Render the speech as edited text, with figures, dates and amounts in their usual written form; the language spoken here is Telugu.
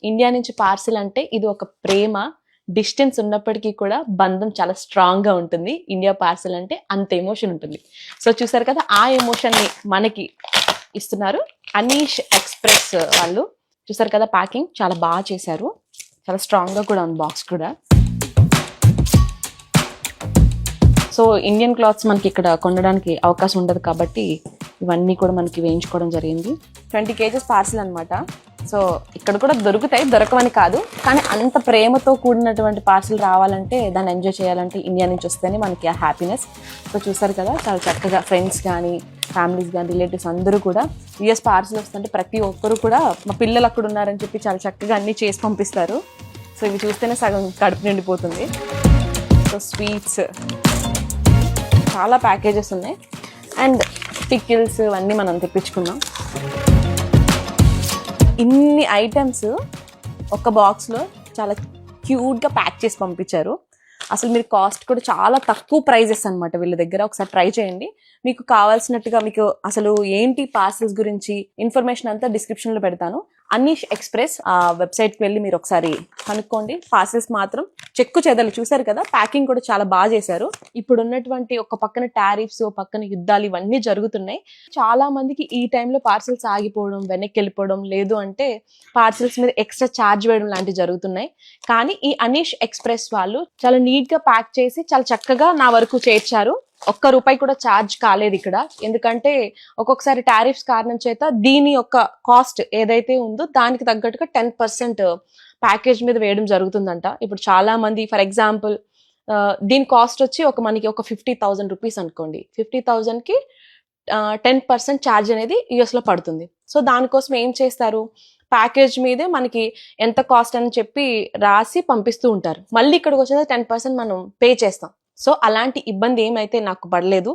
ఇండియా నుంచి పార్సిల్ అంటే ఇది ఒక ప్రేమ, డిస్టెన్స్ ఉన్నప్పటికీ కూడా బంధం చాలా స్ట్రాంగ్ గా ఉంటుంది. ఇండియా పార్సిల్ అంటే అంత ఎమోషన్ ఉంటుంది. సో చూసారు కదా, ఆ ఎమోషన్ ని మనకి ఇస్తున్నారు అనీష్ ఎక్స్ప్రెస్ వాళ్ళు. చూసారు కదా, ప్యాకింగ్ చాలా బాగా చేశారు, చాలా స్ట్రాంగ్ గా కూడా ఉంది బాక్స్ కూడా. సో ఇండియన్ క్లాత్స్ మనకి ఇక్కడ కొనడానికి అవకాశం ఉండదు కాబట్టి ఇవన్నీ కూడా మనకి వేయించుకోవడం జరిగింది. 20 kgs పార్సిల్ అనమాట. సో ఇక్కడ కూడా దొరుకుతాయి, దొరకవని కాదు, కానీ అంత ప్రేమతో కూడినటువంటి పార్సిల్ రావాలంటే, దాన్ని ఎంజాయ్ చేయాలంటే ఇండియా నుంచి వస్తేనే మనకి ఆ హ్యాపీనెస్. సో చూసారు కదా, చాలా చక్కగా ఫ్రెండ్స్ కానీ ఫ్యామిలీస్ కానీ రిలేటివ్స్ అందరూ కూడా యూఎస్ పార్సిల్ వస్తుంటే ప్రతి ఒక్కరు కూడా మా పిల్లలు అక్కడ ఉన్నారని చెప్పి చాలా చక్కగా అన్నీ చేసి పంపిస్తారు. సో ఇవి చూస్తేనే సగం కడుపు నిండిపోతుంది. సో స్వీట్స్ చాలా ప్యాకేజెస్ ఉన్నాయి, అండ్ పికిల్స్ ఇవన్నీ మనం తెప్పించుకున్నాం. ఇన్ని ఐటమ్స్ ఒక బాక్స్లో చాలా క్యూట్గా ప్యాక్ చేసి పంపించారు. అసలు మీరు కాస్ట్ కూడా చాలా తక్కువ ప్రైజెస్ అనమాట వీళ్ళ దగ్గర. ఒకసారి ట్రై చేయండి, మీకు కావాల్సినట్టుగా. మీకు అసలు ఏంటి పార్సిల్స్ గురించి ఇన్ఫర్మేషన్ అంతా డిస్క్రిప్షన్లో పెడతాను. అనీష్ ఎక్స్ప్రెస్ ఆ వెబ్సైట్కి వెళ్ళి మీరు ఒకసారి కనుక్కోండి. పార్సిల్స్ మాత్రం చెక్కు చెదలు. చూసారు కదా, ప్యాకింగ్ కూడా చాలా బాగా చేశారు. ఇప్పుడు ఉన్నటువంటి ఒక పక్కన టారిఫ్స్, పక్కన యుద్ధాలు ఇవన్నీ జరుగుతున్నాయి. చాలా మందికి ఈ టైంలో పార్సిల్స్ ఆగిపోవడం, వెనక్కి వెళ్ళిపోవడం, లేదు అంటే పార్సిల్స్ మీద ఎక్స్ట్రా ఛార్జ్ వేయడం లాంటివి జరుగుతున్నాయి. కానీ ఈ అనీష్ ఎక్స్ప్రెస్ వాళ్ళు చాలా నీట్ గా ప్యాక్ చేసి చాలా చక్కగా నా వరకు చేర్చారు. ₹1 కూడా ఛార్జ్ కాలేదు ఇక్కడ. ఎందుకంటే ఒక్కొక్కసారి టారిఫ్స్ కారణం చేత దీని యొక్క కాస్ట్ ఏదైతే ఉందో దానికి తగ్గట్టుగా 10% ప్యాకేజ్ మీద వేయడం జరుగుతుందంట. ఇప్పుడు చాలా మంది, ఫర్ ఎగ్జాంపుల్ దీని కాస్ట్ వచ్చి మనకి ఒక 50,000 రూపీస్ అనుకోండి. 50,000కి 10% ఛార్జ్ అనేది యుఎస్ లో పడుతుంది. సో దానికోసం ఏం చేస్తారు, ప్యాకేజ్ మీదే మనకి ఎంత కాస్ట్ అని చెప్పి రాసి పంపిస్తూ ఉంటారు. మళ్ళీ ఇక్కడికి వచ్చేది 10% మనం పే చేస్తాం. సో అలాంటి ఇబ్బంది ఏమైతే నాకు పడలేదు.